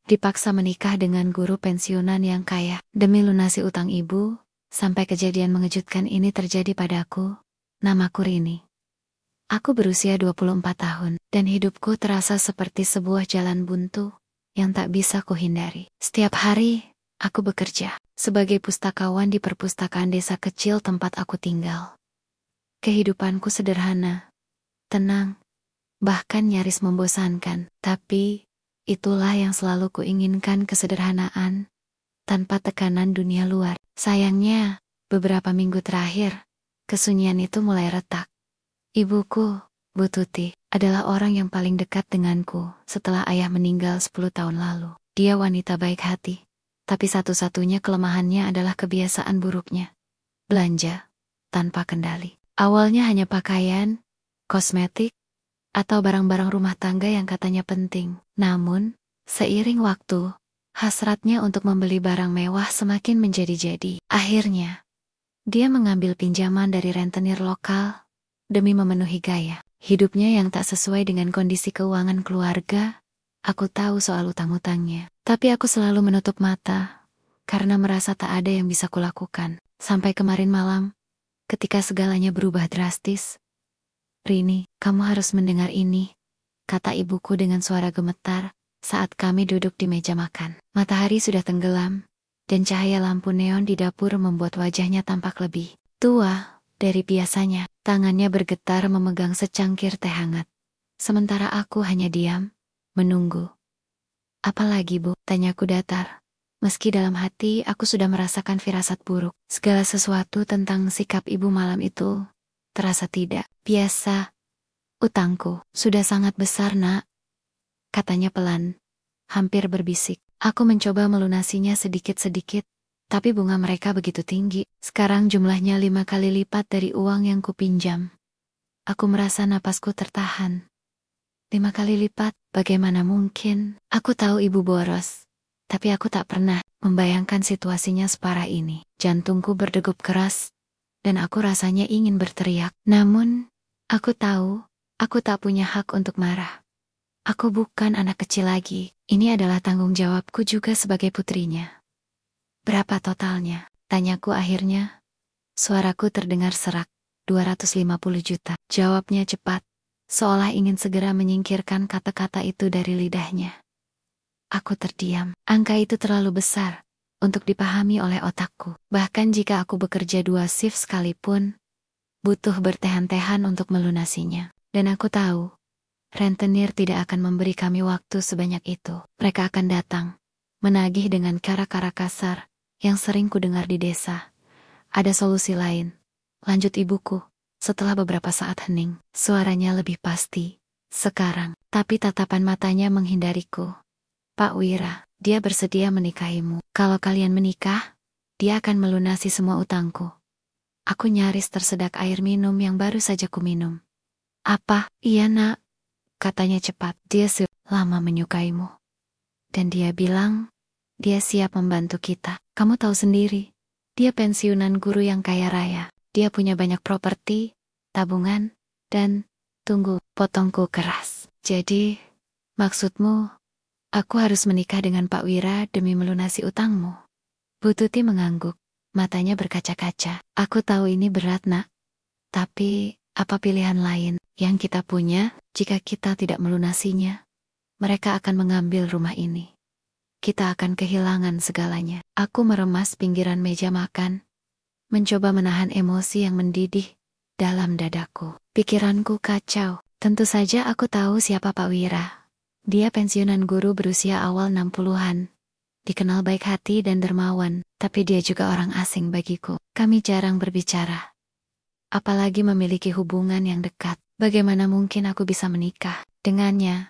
dipaksa menikah dengan guru pensiunan yang kaya demi lunasi utang ibu, sampai kejadian mengejutkan ini terjadi padaku. Namaku Rini. Aku berusia 24 tahun, dan hidupku terasa seperti sebuah jalan buntu yang tak bisa kuhindari. Setiap hari, aku bekerja sebagai pustakawan di perpustakaan desa kecil tempat aku tinggal. Kehidupanku sederhana, tenang, bahkan nyaris membosankan. Tapi, itulah yang selalu kuinginkan, kesederhanaan, tanpa tekanan dunia luar. Sayangnya, beberapa minggu terakhir, kesunyian itu mulai retak. Ibuku, Bu Tuti, adalah orang yang paling dekat denganku setelah ayah meninggal 10 tahun lalu. Dia wanita baik hati, tapi satu-satunya kelemahannya adalah kebiasaan buruknya. Belanja tanpa kendali. Awalnya hanya pakaian, kosmetik, atau barang-barang rumah tangga yang katanya penting. Namun, seiring waktu, hasratnya untuk membeli barang mewah semakin menjadi-jadi. Akhirnya, dia mengambil pinjaman dari rentenir lokal demi memenuhi gaya hidupnya yang tak sesuai dengan kondisi keuangan keluarga. Aku tahu soal utang-utangnya, tapi aku selalu menutup mata karena merasa tak ada yang bisa kulakukan. Sampai kemarin malam, ketika segalanya berubah drastis. Rini, kamu harus mendengar ini, kata ibuku dengan suara gemetar saat kami duduk di meja makan. Matahari sudah tenggelam, dan cahaya lampu neon di dapur membuat wajahnya tampak lebih tua dari biasanya. Tangannya bergetar memegang secangkir teh hangat. Sementara aku hanya diam, menunggu. Apalagi, Bu? Tanyaku datar. Meski dalam hati aku sudah merasakan firasat buruk. Segala sesuatu tentang sikap ibu malam itu terasa tidak biasa. Utangku sudah sangat besar, Nak, katanya pelan, hampir berbisik. Aku mencoba melunasinya sedikit-sedikit, tapi bunga mereka begitu tinggi. Sekarang jumlahnya 5 kali lipat dari uang yang kupinjam. Aku merasa napasku tertahan. 5 kali lipat, bagaimana mungkin? Aku tahu ibu boros, tapi aku tak pernah membayangkan situasinya separah ini. Jantungku berdegup keras, dan aku rasanya ingin berteriak. Namun, aku tahu, aku tak punya hak untuk marah. Aku bukan anak kecil lagi. Ini adalah tanggung jawabku juga sebagai putrinya. Berapa totalnya? Tanyaku akhirnya. Suaraku terdengar serak. 250 juta. Jawabnya cepat, seolah ingin segera menyingkirkan kata-kata itu dari lidahnya. Aku terdiam. Angka itu terlalu besar untuk dipahami oleh otakku. Bahkan jika aku bekerja 2 shift sekalipun, butuh bertehan-tehan untuk melunasinya. Dan aku tahu, rentenir tidak akan memberi kami waktu sebanyak itu. Mereka akan datang, menagih dengan cara-cara kasar yang sering kudengar di desa. Ada solusi lain, lanjut ibuku. Setelah beberapa saat hening, suaranya lebih pasti. Sekarang, tapi tatapan matanya menghindariku. Pak Wira, dia bersedia menikahimu. Kalau kalian menikah, dia akan melunasi semua utangku. Aku nyaris tersedak air minum yang baru saja kuminum. Apa? Iya, Nak, katanya cepat. Dia sudah lama menyukaimu. Dan dia bilang, dia siap membantu kita. Kamu tahu sendiri, dia pensiunan guru yang kaya raya. Dia punya banyak properti, tabungan, dan, tunggu, potongku keras. Jadi, maksudmu, aku harus menikah dengan Pak Wira demi melunasi utangmu? Bu Tuti mengangguk, matanya berkaca-kaca. Aku tahu ini berat, Nak. Tapi, apa pilihan lain yang kita punya jika kita tidak melunasinya? Mereka akan mengambil rumah ini. Kita akan kehilangan segalanya. Aku meremas pinggiran meja makan, mencoba menahan emosi yang mendidih dalam dadaku. Pikiranku kacau. Tentu saja aku tahu siapa Pak Wira. Dia pensiunan guru berusia awal 60-an. Dikenal baik hati dan dermawan, tapi dia juga orang asing bagiku. Kami jarang berbicara. Apalagi memiliki hubungan yang dekat. Bagaimana mungkin aku bisa menikah dengannya?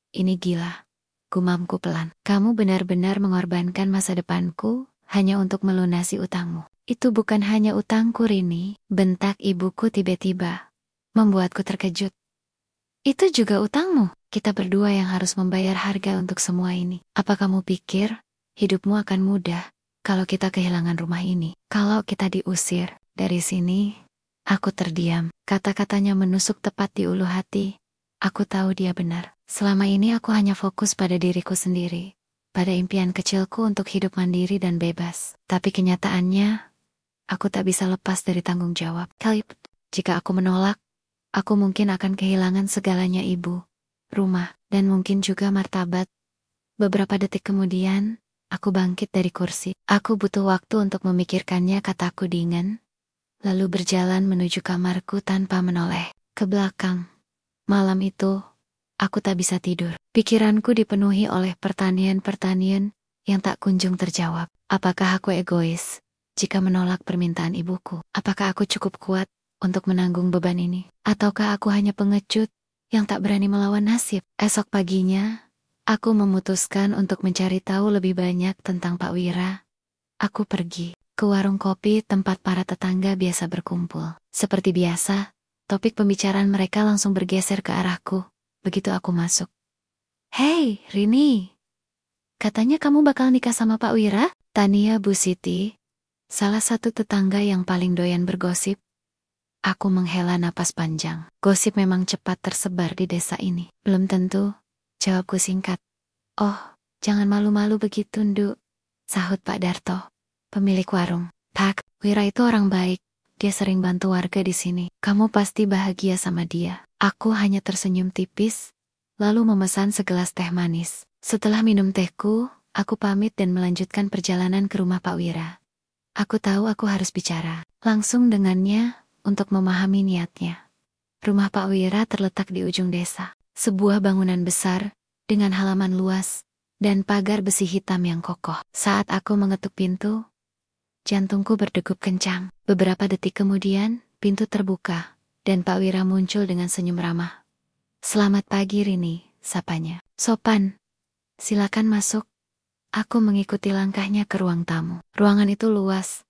Ini gila, gumamku pelan. Kamu benar-benar mengorbankan masa depanku hanya untuk melunasi utangmu. Itu bukan hanya utangku, Rini, bentak ibuku tiba-tiba, membuatku terkejut. Itu juga utangmu. Kita berdua yang harus membayar harga untuk semua ini. Apa kamu pikir hidupmu akan mudah kalau kita kehilangan rumah ini? Kalau kita diusir dari sini? Aku terdiam. Kata-katanya menusuk tepat di ulu hati. Aku tahu dia benar. Selama ini aku hanya fokus pada diriku sendiri. pada impian kecilku untuk hidup mandiri dan bebas. Tapi kenyataannya, aku tak bisa lepas dari tanggung jawab. Jika aku menolak, aku mungkin akan kehilangan segalanya, ibu, rumah, dan mungkin juga martabat. Beberapa detik kemudian, aku bangkit dari kursi. Aku butuh waktu untuk memikirkannya, kataku dingin, lalu berjalan menuju kamarku tanpa menoleh ke belakang. Malam itu, aku tak bisa tidur. Pikiranku dipenuhi oleh pertanyaan-pertanyaan yang tak kunjung terjawab. Apakah aku egois jika menolak permintaan ibuku? Apakah aku cukup kuat untuk menanggung beban ini? Ataukah aku hanya pengecut yang tak berani melawan nasib? Esok paginya, aku memutuskan untuk mencari tahu lebih banyak tentang Pak Wira. Aku pergi ke warung kopi tempat para tetangga biasa berkumpul. Seperti biasa, topik pembicaraan mereka langsung bergeser ke arahku begitu aku masuk. "Hei, Rini, katanya kamu bakal nikah sama Pak Wira?" Tania Bu Siti, salah satu tetangga yang paling doyan bergosip. Aku menghela napas panjang. Gosip memang cepat tersebar di desa ini. "Belum tentu," jawabku singkat. "Oh, jangan malu-malu begitu, Nduk," sahut Pak Darto, pemilik warung. "Pak, Wira itu orang baik. Dia sering bantu warga di sini. Kamu pasti bahagia sama dia." Aku hanya tersenyum tipis, lalu memesan segelas teh manis. Setelah minum tehku, aku pamit dan melanjutkan perjalanan ke rumah Pak Wira. Aku tahu aku harus bicara langsung dengannya untuk memahami niatnya. Rumah Pak Wira terletak di ujung desa. Sebuah bangunan besar, dengan halaman luas, dan pagar besi hitam yang kokoh. Saat aku mengetuk pintu, jantungku berdegup kencang. Beberapa detik kemudian, pintu terbuka, dan Pak Wira muncul dengan senyum ramah. "Selamat pagi, Rini," sapanya. "Sopan. Silakan masuk." Aku mengikuti langkahnya ke ruang tamu. Ruangan itu luas,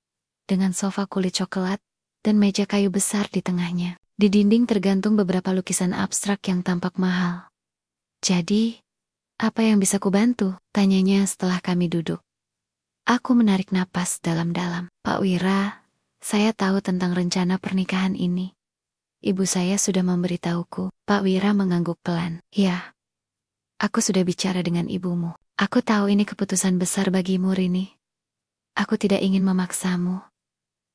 dengan sofa kulit coklat, dan meja kayu besar di tengahnya. Di dinding tergantung beberapa lukisan abstrak yang tampak mahal. "Jadi, apa yang bisa kubantu?" tanyanya setelah kami duduk. Aku menarik napas dalam-dalam. "Pak Wira, saya tahu tentang rencana pernikahan ini. Ibu saya sudah memberitahuku." Pak Wira mengangguk pelan. "Ya, aku sudah bicara dengan ibumu. Aku tahu ini keputusan besar bagimu, Rini. Aku tidak ingin memaksamu."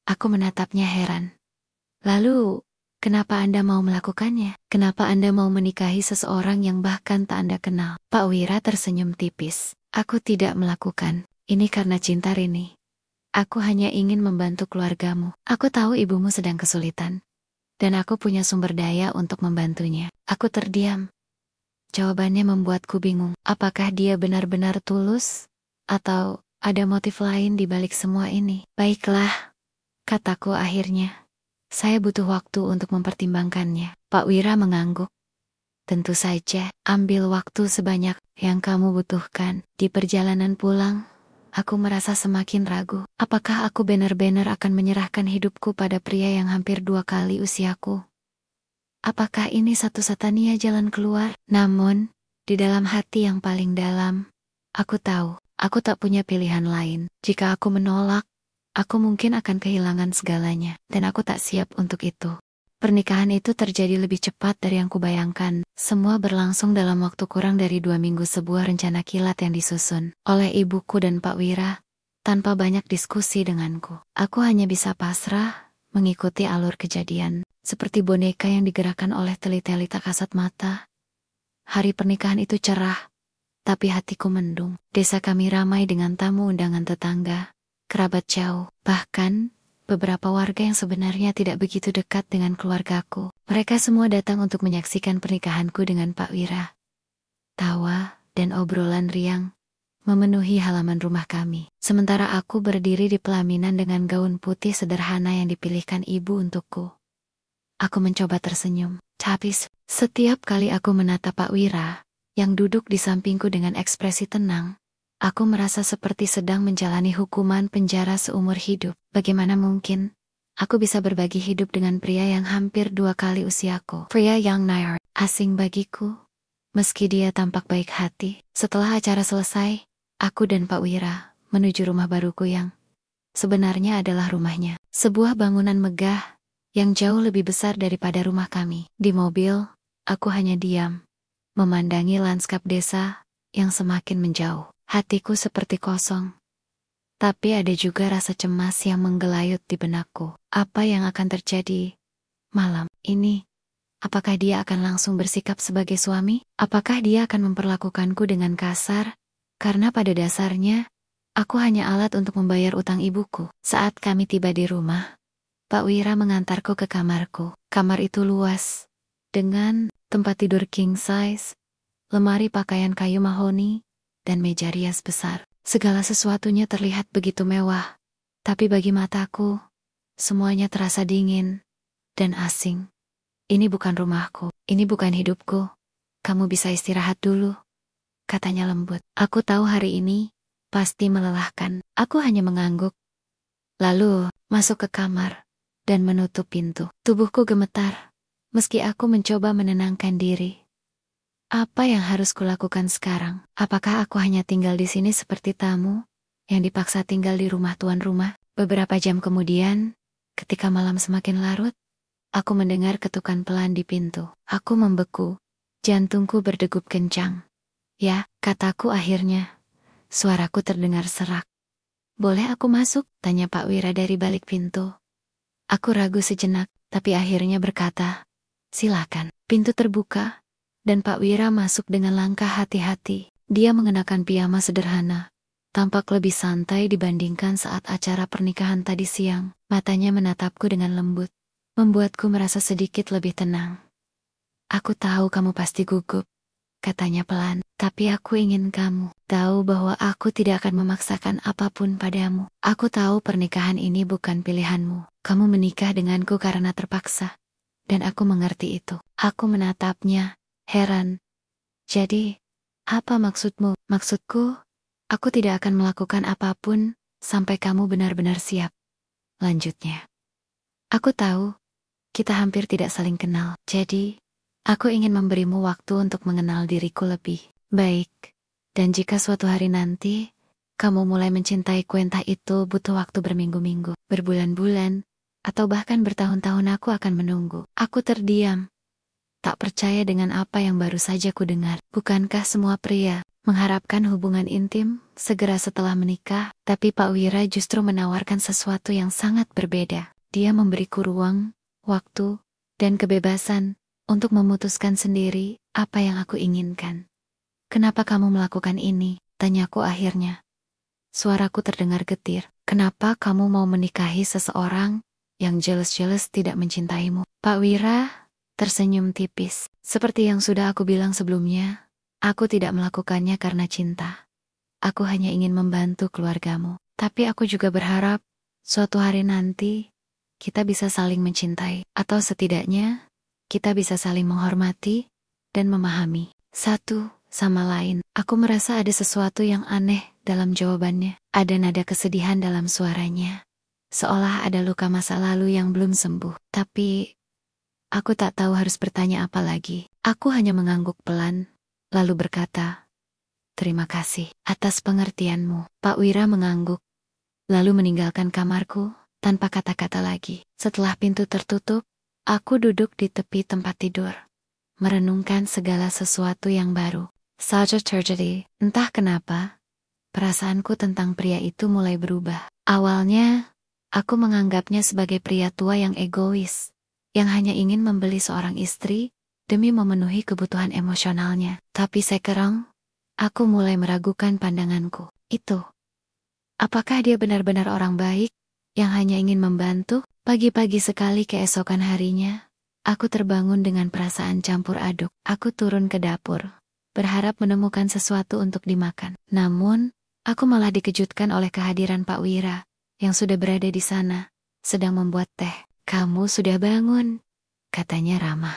Aku menatapnya heran. "Lalu, kenapa Anda mau melakukannya? Kenapa Anda mau menikahi seseorang yang bahkan tak Anda kenal?" Pak Wira tersenyum tipis. "Aku tidak melakukan ini karena cinta, Rini. Aku hanya ingin membantu keluargamu. Aku tahu ibumu sedang kesulitan, dan aku punya sumber daya untuk membantunya." Aku terdiam. Jawabannya membuatku bingung. Apakah dia benar-benar tulus? Atau ada motif lain di balik semua ini? "Baiklah," kataku akhirnya. "Saya butuh waktu untuk mempertimbangkannya." Pak Wira mengangguk. "Tentu saja, ambil waktu sebanyak yang kamu butuhkan." Di perjalanan pulang, aku merasa semakin ragu. Apakah aku benar-benar akan menyerahkan hidupku pada pria yang hampir 2 kali usiaku? Apakah ini satu-satunya jalan keluar? Namun, di dalam hati yang paling dalam, aku tahu, aku tak punya pilihan lain. Jika aku menolak, aku mungkin akan kehilangan segalanya, dan aku tak siap untuk itu. Pernikahan itu terjadi lebih cepat dari yang kubayangkan. Semua berlangsung dalam waktu kurang dari 2 minggu. Sebuah rencana kilat yang disusun oleh ibuku dan Pak Wira, tanpa banyak diskusi denganku. Aku hanya bisa pasrah, mengikuti alur kejadian, seperti boneka yang digerakkan oleh teli-teli tak kasat mata. Hari pernikahan itu cerah, tapi hatiku mendung. Desa kami ramai dengan tamu undangan tetangga, kerabat jauh, bahkan beberapa warga yang sebenarnya tidak begitu dekat dengan keluargaku. Mereka semua datang untuk menyaksikan pernikahanku dengan Pak Wira. Tawa dan obrolan riang memenuhi halaman rumah kami. Sementara aku berdiri di pelaminan dengan gaun putih sederhana yang dipilihkan ibu untukku. Aku mencoba tersenyum, tapi setiap kali aku menatap Pak Wira, yang duduk di sampingku dengan ekspresi tenang, aku merasa seperti sedang menjalani hukuman penjara seumur hidup. Bagaimana mungkin aku bisa berbagi hidup dengan pria yang hampir 2 kali usiaku? Pria yang nair, asing bagiku, meski dia tampak baik hati. Setelah acara selesai, aku dan Pak Wira menuju rumah baruku yang sebenarnya adalah rumahnya. Sebuah bangunan megah yang jauh lebih besar daripada rumah kami. Di mobil, aku hanya diam, memandangi lanskap desa yang semakin menjauh. Hatiku seperti kosong. Tapi ada juga rasa cemas yang menggelayut di benakku. Apa yang akan terjadi malam ini? Apakah dia akan langsung bersikap sebagai suami? Apakah dia akan memperlakukanku dengan kasar? Karena pada dasarnya, aku hanya alat untuk membayar utang ibuku. Saat kami tiba di rumah, Pak Wira mengantarku ke kamarku. Kamar itu luas, dengan tempat tidur king size, lemari pakaian kayu mahoni, dan meja rias besar. Segala sesuatunya terlihat begitu mewah, tapi bagi mataku, semuanya terasa dingin dan asing. Ini bukan rumahku, ini bukan hidupku. Kamu bisa istirahat dulu, katanya lembut. Aku tahu hari ini pasti melelahkan. Aku hanya mengangguk, lalu masuk ke kamar dan menutup pintu. Tubuhku gemetar, meski aku mencoba menenangkan diri. Apa yang harus kulakukan sekarang? Apakah aku hanya tinggal di sini seperti tamu yang dipaksa tinggal di rumah tuan rumah? Beberapa jam kemudian, ketika malam semakin larut, aku mendengar ketukan pelan di pintu. Aku membeku, jantungku berdegup kencang. Ya, kataku akhirnya. Suaraku terdengar serak. Boleh aku masuk? Tanya Pak Wira dari balik pintu. Aku ragu sejenak, tapi akhirnya berkata, silakan. Pintu terbuka, dan Pak Wira masuk dengan langkah hati-hati. Dia mengenakan piyama sederhana, tampak lebih santai dibandingkan saat acara pernikahan tadi siang. Matanya menatapku dengan lembut, membuatku merasa sedikit lebih tenang. Aku tahu kamu pasti gugup, katanya pelan, tapi aku ingin kamu tahu bahwa aku tidak akan memaksakan apapun padamu. Aku tahu pernikahan ini bukan pilihanmu. Kamu menikah denganku karena terpaksa, dan aku mengerti itu. Aku menatapnya, heran. Jadi, apa maksudmu? Maksudku, aku tidak akan melakukan apapun sampai kamu benar-benar siap. Lanjutnya, aku tahu kita hampir tidak saling kenal. Jadi, aku ingin memberimu waktu untuk mengenal diriku lebih baik. Dan jika suatu hari nanti kamu mulai mencintaiku, entah itu butuh waktu berminggu-minggu, berbulan-bulan, atau bahkan bertahun-tahun, aku akan menunggu. Aku terdiam, tak percaya dengan apa yang baru saja ku dengar. Bukankah semua pria mengharapkan hubungan intim segera setelah menikah? Tapi Pak Wira justru menawarkan sesuatu yang sangat berbeda. Dia memberiku ruang, waktu, dan kebebasan untuk memutuskan sendiri apa yang aku inginkan. Kenapa kamu melakukan ini? Tanyaku akhirnya. Suaraku terdengar getir. Kenapa kamu mau menikahi seseorang yang jelas-jelas tidak mencintaimu? Pak Wira tersenyum tipis. Seperti yang sudah aku bilang sebelumnya, aku tidak melakukannya karena cinta. Aku hanya ingin membantu keluargamu. Tapi aku juga berharap suatu hari nanti kita bisa saling mencintai. Atau setidaknya kita bisa saling menghormati dan memahami satu sama lain. Aku merasa ada sesuatu yang aneh dalam jawabannya. Ada nada kesedihan dalam suaranya, seolah ada luka masa lalu yang belum sembuh. Tapi aku tak tahu harus bertanya apa lagi. Aku hanya mengangguk pelan, lalu berkata, terima kasih atas pengertianmu. Pak Wira mengangguk, lalu meninggalkan kamarku tanpa kata-kata lagi. Setelah pintu tertutup, aku duduk di tepi tempat tidur, merenungkan segala sesuatu yang baru saja terjadi. Entah kenapa, perasaanku tentang pria itu mulai berubah. Awalnya, aku menganggapnya sebagai pria tua yang egois, yang hanya ingin membeli seorang istri demi memenuhi kebutuhan emosionalnya. Tapi sekarang, aku mulai meragukan pandanganku. Itu, apakah dia benar-benar orang baik yang hanya ingin membantu? Pagi-pagi sekali keesokan harinya, aku terbangun dengan perasaan campur aduk. Aku turun ke dapur, berharap menemukan sesuatu untuk dimakan. Namun, aku malah dikejutkan oleh kehadiran Pak Wira yang sudah berada di sana, sedang membuat teh. Kamu sudah bangun, katanya ramah.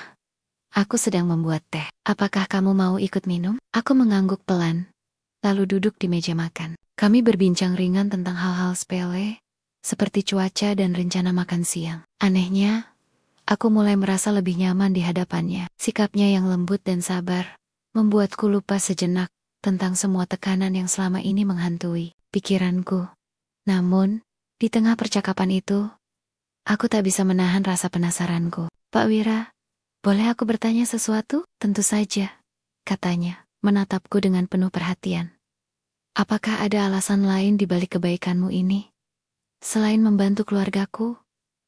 Aku sedang membuat teh. Apakah kamu mau ikut minum? Aku mengangguk pelan, lalu duduk di meja makan. Kami berbincang ringan tentang hal-hal sepele, seperti cuaca dan rencana makan siang. Anehnya, aku mulai merasa lebih nyaman di hadapannya. Sikapnya yang lembut dan sabar membuatku lupa sejenak tentang semua tekanan yang selama ini menghantui pikiranku. Namun, di tengah percakapan itu, aku tak bisa menahan rasa penasaranku. Pak Wira, boleh aku bertanya sesuatu? Tentu saja, katanya, menatapku dengan penuh perhatian. Apakah ada alasan lain di balik kebaikanmu ini? Selain membantu keluargaku?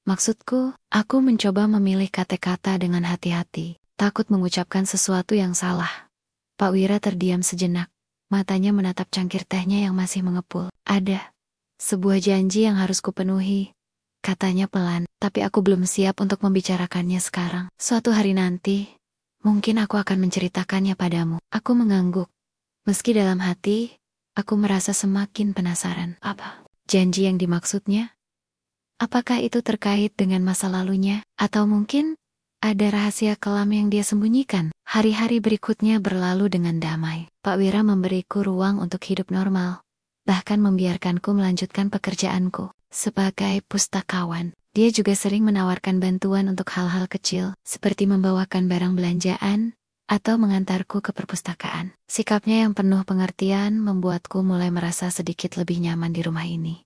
Maksudku, aku mencoba memilih kata-kata dengan hati-hati, takut mengucapkan sesuatu yang salah. Pak Wira terdiam sejenak, matanya menatap cangkir tehnya yang masih mengepul. Ada sebuah janji yang harus kupenuhi, katanya pelan, tapi aku belum siap untuk membicarakannya sekarang. Suatu hari nanti, mungkin aku akan menceritakannya padamu. Aku mengangguk. Meski dalam hati, aku merasa semakin penasaran. Apa janji yang dimaksudnya? Apakah itu terkait dengan masa lalunya? Atau mungkin ada rahasia kelam yang dia sembunyikan? Hari-hari berikutnya berlalu dengan damai. Pak Wira memberiku ruang untuk hidup normal, bahkan membiarkanku melanjutkan pekerjaanku sebagai pustakawan. Dia juga sering menawarkan bantuan untuk hal-hal kecil, seperti membawakan barang belanjaan atau mengantarku ke perpustakaan. Sikapnya yang penuh pengertian membuatku mulai merasa sedikit lebih nyaman di rumah ini.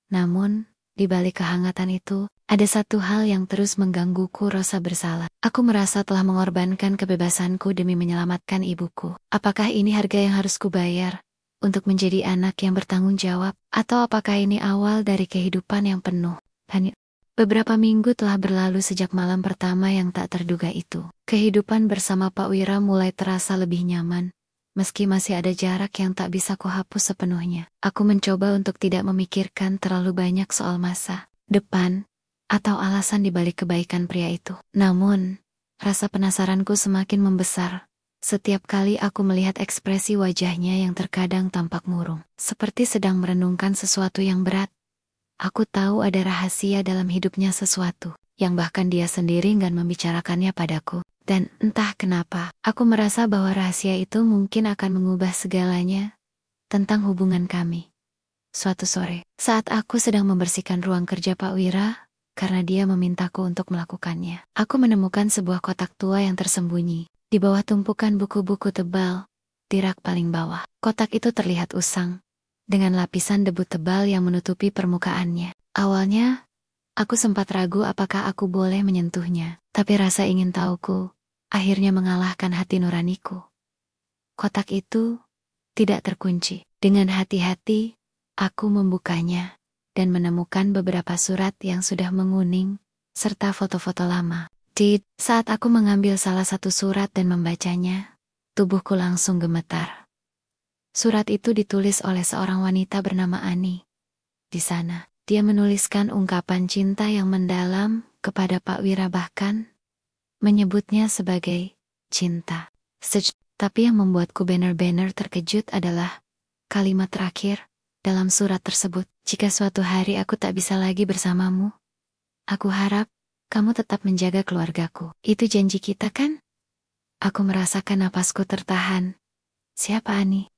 Namun, di balik kehangatan itu, ada satu hal yang terus menggangguku, rasa bersalah. Aku merasa telah mengorbankan kebebasanku demi menyelamatkan ibuku. Apakah ini harga yang harus kubayar untuk menjadi anak yang bertanggung jawab? Atau apakah ini awal dari kehidupan yang penuh? Beberapa minggu telah berlalu sejak malam pertama yang tak terduga itu. Kehidupan bersama Pak Wira mulai terasa lebih nyaman. Meski masih ada jarak yang tak bisa kuhapus sepenuhnya. Aku mencoba untuk tidak memikirkan terlalu banyak soal masa depan atau alasan dibalik kebaikan pria itu. Namun, rasa penasaranku semakin membesar setiap kali aku melihat ekspresi wajahnya yang terkadang tampak murung, seperti sedang merenungkan sesuatu yang berat. Aku tahu ada rahasia dalam hidupnya, sesuatu yang bahkan dia sendiri enggan membicarakannya padaku. Dan entah kenapa, aku merasa bahwa rahasia itu mungkin akan mengubah segalanya tentang hubungan kami. Suatu sore, saat aku sedang membersihkan ruang kerja Pak Wira, karena dia memintaku untuk melakukannya, aku menemukan sebuah kotak tua yang tersembunyi di bawah tumpukan buku-buku tebal di rak paling bawah. Kotak itu terlihat usang, dengan lapisan debu tebal yang menutupi permukaannya. Awalnya, aku sempat ragu apakah aku boleh menyentuhnya, tapi rasa ingin tahuku akhirnya mengalahkan hati nuraniku. Kotak itu tidak terkunci. Dengan hati-hati, aku membukanya dan menemukan beberapa surat yang sudah menguning, serta foto-foto lama. Saat aku mengambil salah satu surat dan membacanya, tubuhku langsung gemetar. Surat itu ditulis oleh seorang wanita bernama Ani. Di sana, dia menuliskan ungkapan cinta yang mendalam kepada Pak Wira, bahkan menyebutnya sebagai cinta. Tapi yang membuatku benar-benar terkejut adalah kalimat terakhir dalam surat tersebut. Jika suatu hari aku tak bisa lagi bersamamu, aku harap kamu tetap menjaga keluargaku. Itu janji kita, kan? Aku merasakan napasku tertahan. Siapa Ani?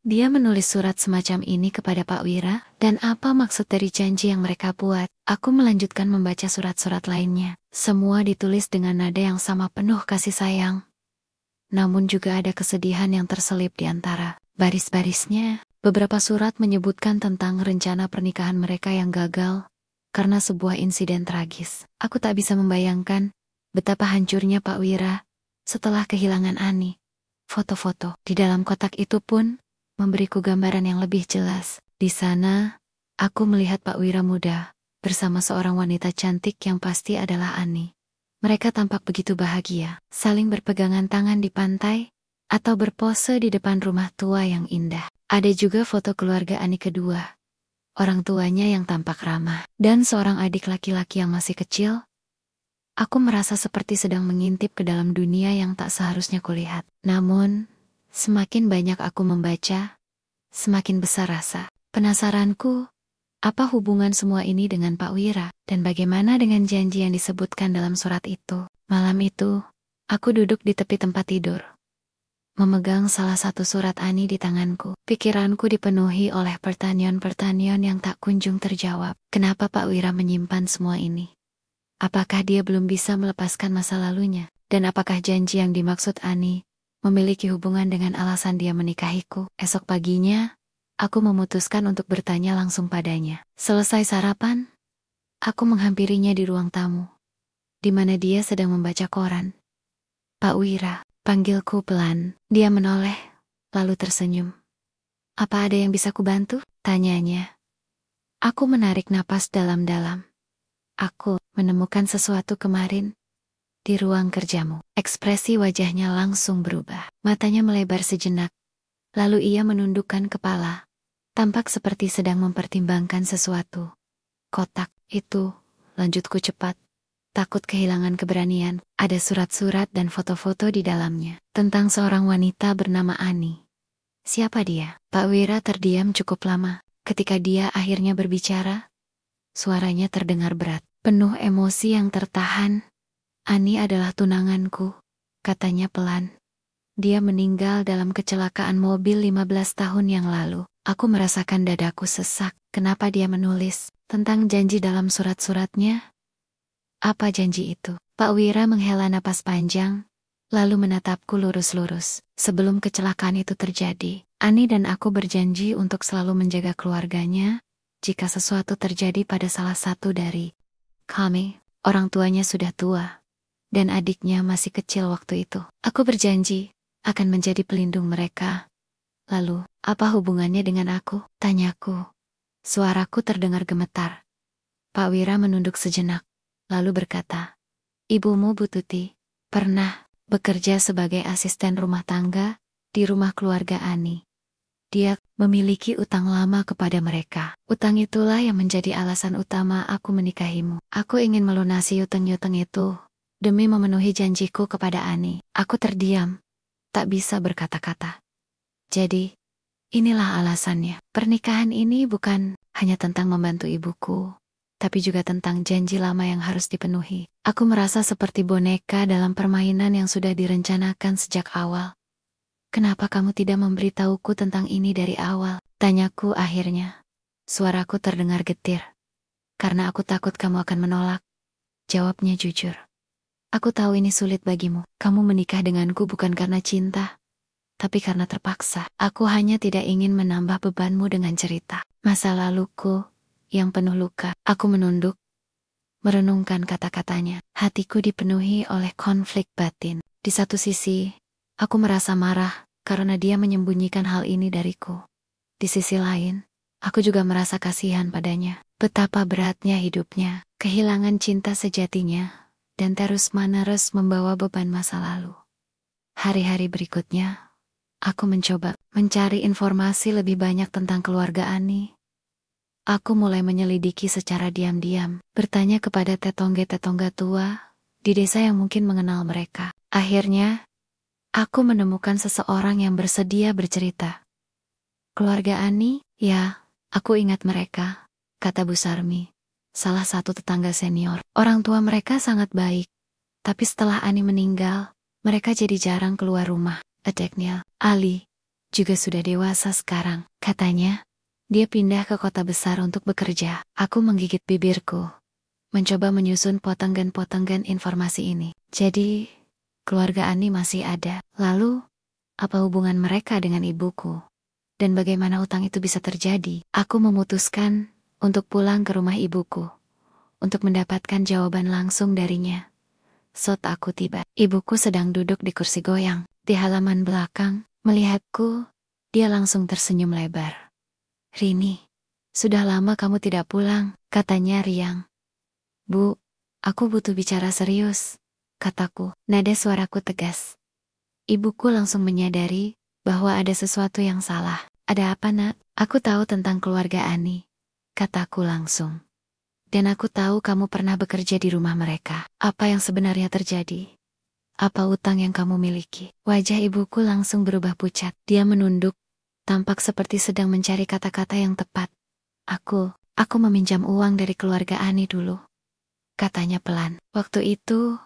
Dia menulis surat semacam ini kepada Pak Wira, dan apa maksud dari janji yang mereka buat? Aku melanjutkan membaca surat-surat lainnya. Semua ditulis dengan nada yang sama, penuh kasih sayang. Namun juga ada kesedihan yang terselip di antara baris-barisnya. Beberapa surat menyebutkan tentang rencana pernikahan mereka yang gagal karena sebuah insiden tragis. Aku tak bisa membayangkan betapa hancurnya Pak Wira setelah kehilangan Ani. Foto-foto di dalam kotak itu pun memberiku gambaran yang lebih jelas. Di sana, aku melihat Pak Wira muda bersama seorang wanita cantik yang pasti adalah Ani. Mereka tampak begitu bahagia, saling berpegangan tangan di pantai atau berpose di depan rumah tua yang indah. Ada juga foto keluarga Ani kedua, orang tuanya yang tampak ramah, dan seorang adik laki-laki yang masih kecil. Aku merasa seperti sedang mengintip ke dalam dunia yang tak seharusnya kulihat. Namun, semakin banyak aku membaca, semakin besar rasa penasaranku. Apa hubungan semua ini dengan Pak Wira? Dan bagaimana dengan janji yang disebutkan dalam surat itu? Malam itu, aku duduk di tepi tempat tidur, memegang salah satu surat Ani di tanganku. Pikiranku dipenuhi oleh pertanyaan-pertanyaan yang tak kunjung terjawab. Kenapa Pak Wira menyimpan semua ini? Apakah dia belum bisa melepaskan masa lalunya? Dan apakah janji yang dimaksud Ani memiliki hubungan dengan alasan dia menikahiku? Esok paginya, aku memutuskan untuk bertanya langsung padanya. Selesai sarapan, aku menghampirinya di ruang tamu, di mana dia sedang membaca koran. Pak Wira, panggilku pelan. Dia menoleh, lalu tersenyum. Apa ada yang bisa kubantu? Tanyanya. Aku menarik napas dalam-dalam. Aku menemukan sesuatu kemarin di ruang kerjamu. Ekspresi wajahnya langsung berubah. Matanya melebar sejenak. Lalu ia menundukkan kepala. Tampak seperti sedang mempertimbangkan sesuatu. Kotak itu, lanjutku cepat. Takut kehilangan keberanian, ada surat-surat dan foto-foto di dalamnya. Tentang seorang wanita bernama Ani. Siapa dia? Pak Wira terdiam cukup lama. Ketika dia akhirnya berbicara, suaranya terdengar berat, penuh emosi yang tertahan. Ani adalah tunanganku, katanya pelan. Dia meninggal dalam kecelakaan mobil 15 tahun yang lalu. Aku merasakan dadaku sesak. Kenapa dia menulis tentang janji dalam surat-suratnya? Apa janji itu? Pak Wira menghela napas panjang, lalu menatapku lurus-lurus. Sebelum kecelakaan itu terjadi, Ani dan aku berjanji untuk selalu menjaga keluarganya jika sesuatu terjadi pada salah satu dari kami. Orang tuanya sudah tua, dan adiknya masih kecil waktu itu. Aku berjanji akan menjadi pelindung mereka. Lalu, apa hubungannya dengan aku? Tanyaku. Suaraku terdengar gemetar. Pak Wira menunduk sejenak, lalu berkata, Ibumu Bu Tuti pernah bekerja sebagai asisten rumah tangga di rumah keluarga Ani. Dia memiliki utang lama kepada mereka. Utang itulah yang menjadi alasan utama aku menikahimu. Aku ingin melunasi utang-utang itu demi memenuhi janjiku kepada Ani. Aku terdiam, tak bisa berkata-kata. Jadi, inilah alasannya. Pernikahan ini bukan hanya tentang membantu ibuku, tapi juga tentang janji lama yang harus dipenuhi. Aku merasa seperti boneka dalam permainan yang sudah direncanakan sejak awal. Kenapa kamu tidak memberitahuku tentang ini dari awal? Tanyaku akhirnya. Suaraku terdengar getir. Karena aku takut kamu akan menolak. Jawabnya jujur. Aku tahu ini sulit bagimu. Kamu menikah denganku bukan karena cinta, tapi karena terpaksa. Aku hanya tidak ingin menambah bebanmu dengan cerita masa laluku yang penuh luka. Aku menunduk, merenungkan kata-katanya. Hatiku dipenuhi oleh konflik batin. Di satu sisi, aku merasa marah karena dia menyembunyikan hal ini dariku. Di sisi lain, aku juga merasa kasihan padanya. Betapa beratnya hidupnya, kehilangan cinta sejatinya, dan terus-menerus membawa beban masa lalu. Hari-hari berikutnya, aku mencoba mencari informasi lebih banyak tentang keluarga Ani. Aku mulai menyelidiki secara diam-diam, bertanya kepada tetangga-tetangga tua di desa yang mungkin mengenal mereka. Akhirnya, aku menemukan seseorang yang bersedia bercerita. Keluarga Ani? Ya, aku ingat mereka, kata Bu Sarmi, salah satu tetangga senior. Orang tua mereka sangat baik, tapi setelah Ani meninggal, mereka jadi jarang keluar rumah. Adiknya, Ali, juga sudah dewasa sekarang. Katanya, dia pindah ke kota besar untuk bekerja. Aku menggigit bibirku, mencoba menyusun potongan-potongan informasi ini. Jadi, keluarga Ani masih ada. Lalu, apa hubungan mereka dengan ibuku? Dan bagaimana utang itu bisa terjadi? Aku memutuskan untuk pulang ke rumah ibuku, untuk mendapatkan jawaban langsung darinya. Saat aku tiba, ibuku sedang duduk di kursi goyang. Di halaman belakang, melihatku, dia langsung tersenyum lebar. Rini, sudah lama kamu tidak pulang, katanya riang. Bu, aku butuh bicara serius, kataku. Nada suaraku tegas. Ibuku langsung menyadari bahwa ada sesuatu yang salah. Ada apa, Nak? Aku tahu tentang keluarga Ani, kataku langsung. Dan aku tahu kamu pernah bekerja di rumah mereka. Apa yang sebenarnya terjadi? Apa utang yang kamu miliki? Wajah ibuku langsung berubah pucat. Dia menunduk, tampak seperti sedang mencari kata-kata yang tepat. Aku meminjam uang dari keluarga Ani dulu, katanya pelan. Waktu itu,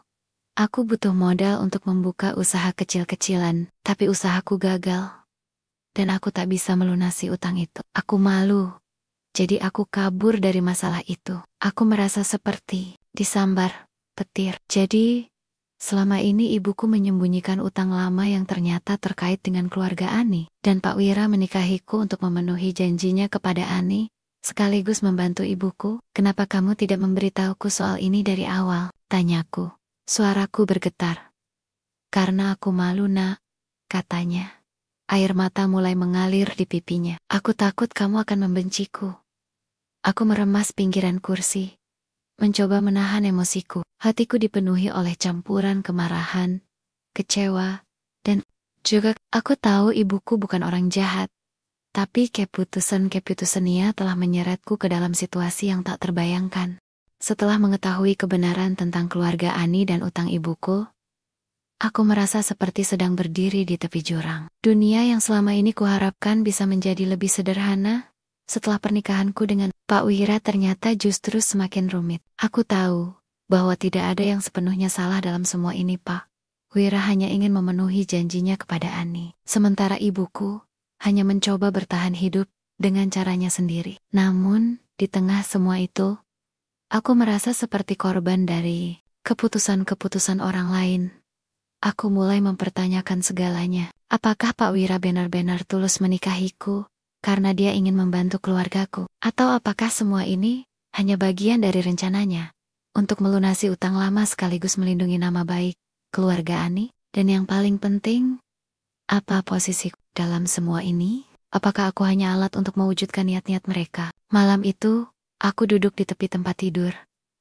aku butuh modal untuk membuka usaha kecil-kecilan, tapi usahaku gagal. Dan aku tak bisa melunasi utang itu. Aku malu. Jadi aku kabur dari masalah itu. Aku merasa seperti disambar petir. Jadi, selama ini ibuku menyembunyikan utang lama yang ternyata terkait dengan keluarga Ani. Dan Pak Wira menikahiku untuk memenuhi janjinya kepada Ani, sekaligus membantu ibuku. Kenapa kamu tidak memberitahuku soal ini dari awal? Tanyaku. Suaraku bergetar. Karena aku malu, Nak, katanya. Air mata mulai mengalir di pipinya. Aku takut kamu akan membenciku. Aku meremas pinggiran kursi, mencoba menahan emosiku. Hatiku dipenuhi oleh campuran kemarahan, kecewa, dan juga aku tahu ibuku bukan orang jahat. Tapi keputusan-keputusannya telah menyeretku ke dalam situasi yang tak terbayangkan. Setelah mengetahui kebenaran tentang keluarga Ani dan utang ibuku, aku merasa seperti sedang berdiri di tepi jurang. Dunia yang selama ini kuharapkan bisa menjadi lebih sederhana, setelah pernikahanku dengan Pak Wira ternyata justru semakin rumit. Aku tahu bahwa tidak ada yang sepenuhnya salah dalam semua ini, Pak. Wira hanya ingin memenuhi janjinya kepada Ani. Sementara ibuku hanya mencoba bertahan hidup dengan caranya sendiri. Namun, di tengah semua itu, aku merasa seperti korban dari keputusan-keputusan orang lain. Aku mulai mempertanyakan segalanya. Apakah Pak Wira benar-benar tulus menikahiku karena dia ingin membantu keluargaku? Atau apakah semua ini hanya bagian dari rencananya untuk melunasi utang lama sekaligus melindungi nama baik keluarga Ani? Dan yang paling penting, apa posisiku dalam semua ini? Apakah aku hanya alat untuk mewujudkan niat-niat mereka? Malam itu, aku duduk di tepi tempat tidur,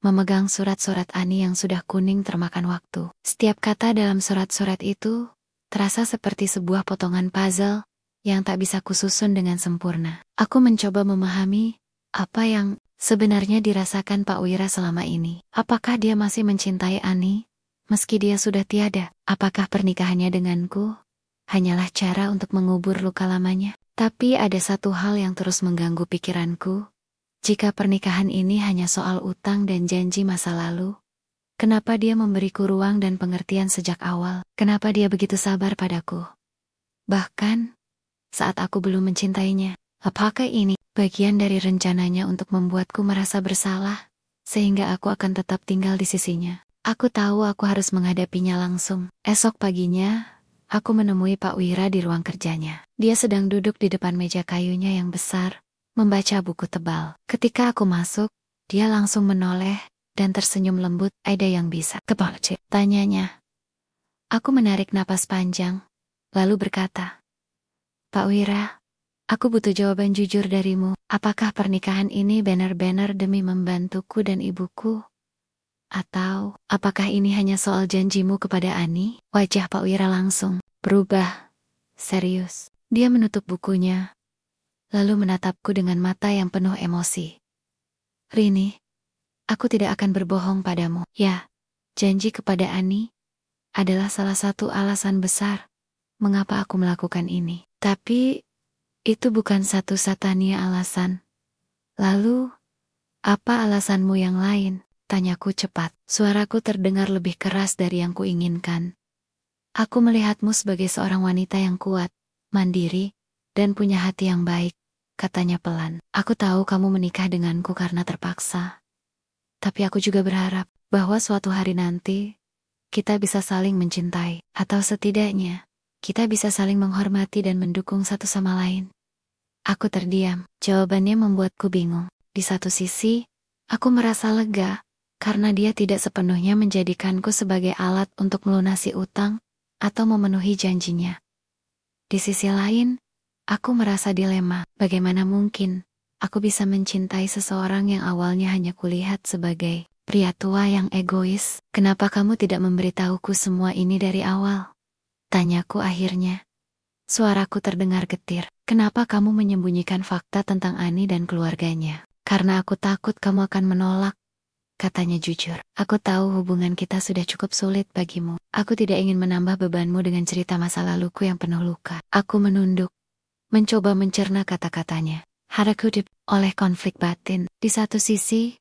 memegang surat-surat Ani yang sudah kuning termakan waktu. Setiap kata dalam surat-surat itu terasa seperti sebuah potongan puzzle yang tak bisa kususun dengan sempurna. Aku mencoba memahami apa yang sebenarnya dirasakan Pak Wira selama ini. Apakah dia masih mencintai Ani meski dia sudah tiada? Apakah pernikahannya denganku hanyalah cara untuk mengubur luka lamanya? Tapi ada satu hal yang terus mengganggu pikiranku. Jika pernikahan ini hanya soal utang dan janji masa lalu, kenapa dia memberiku ruang dan pengertian sejak awal? Kenapa dia begitu sabar padaku? Bahkan, saat aku belum mencintainya, apakah ini bagian dari rencananya untuk membuatku merasa bersalah, sehingga aku akan tetap tinggal di sisinya? Aku tahu aku harus menghadapinya langsung. Esok paginya, aku menemui Pak Wira di ruang kerjanya. Dia sedang duduk di depan meja kayunya yang besar, membaca buku tebal. Ketika aku masuk, dia langsung menoleh dan tersenyum lembut. Ada yang bisa kebal, Cik? Tanyanya. Aku menarik napas panjang, lalu berkata, Pak Wira, aku butuh jawaban jujur darimu. Apakah pernikahan ini benar-benar demi membantuku dan ibuku? Atau, apakah ini hanya soal janjimu kepada Ani? Wajah Pak Wira langsung berubah, serius. Dia menutup bukunya, lalu menatapku dengan mata yang penuh emosi. Rini, aku tidak akan berbohong padamu. Ya, janji kepada Ani adalah salah satu alasan besar mengapa aku melakukan ini. Tapi, itu bukan satu-satunya alasan. Lalu, apa alasanmu yang lain? Tanyaku cepat. Suaraku terdengar lebih keras dari yang kuinginkan. Aku melihatmu sebagai seorang wanita yang kuat, mandiri, dan punya hati yang baik, katanya pelan. Aku tahu kamu menikah denganku karena terpaksa. Tapi aku juga berharap bahwa suatu hari nanti, kita bisa saling mencintai. Atau setidaknya, kita bisa saling menghormati dan mendukung satu sama lain. Aku terdiam. Jawabannya membuatku bingung. Di satu sisi, aku merasa lega, karena dia tidak sepenuhnya menjadikanku sebagai alat untuk melunasi utang atau memenuhi janjinya. Di sisi lain, aku merasa dilema. Bagaimana mungkin aku bisa mencintai seseorang yang awalnya hanya kulihat sebagai pria tua yang egois? Kenapa kamu tidak memberitahuku semua ini dari awal? Tanyaku akhirnya. Suaraku terdengar getir. Kenapa kamu menyembunyikan fakta tentang Ani dan keluarganya? Karena aku takut kamu akan menolak, katanya jujur. Aku tahu hubungan kita sudah cukup sulit bagimu. Aku tidak ingin menambah bebanmu dengan cerita masa laluku yang penuh luka. Aku menunduk, mencoba mencerna kata-katanya. Harakudip oleh konflik batin. Di satu sisi,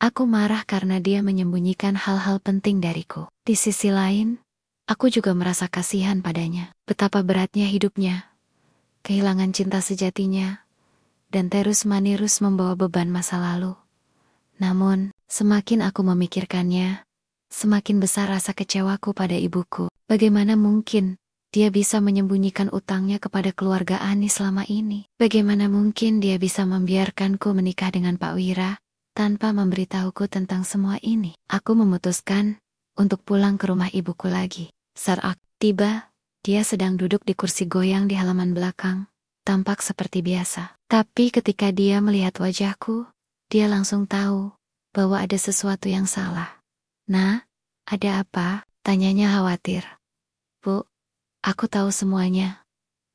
aku marah karena dia menyembunyikan hal-hal penting dariku. Di sisi lain, aku juga merasa kasihan padanya. Betapa beratnya hidupnya, kehilangan cinta sejatinya, dan terus-menerus membawa beban masa lalu. Namun, semakin aku memikirkannya, semakin besar rasa kecewaku pada ibuku. Bagaimana mungkin dia bisa menyembunyikan utangnya kepada keluarga Ani selama ini? Bagaimana mungkin dia bisa membiarkanku menikah dengan Pak Wira tanpa memberitahuku tentang semua ini? Aku memutuskan untuk pulang ke rumah ibuku lagi. Saat aku tiba, Dia sedang duduk di kursi goyang di halaman belakang, tampak seperti biasa. Tapi ketika dia melihat wajahku, dia langsung tahu bahwa ada sesuatu yang salah. "Nah, ada apa?" tanyanya khawatir. "Bu, aku tahu semuanya,"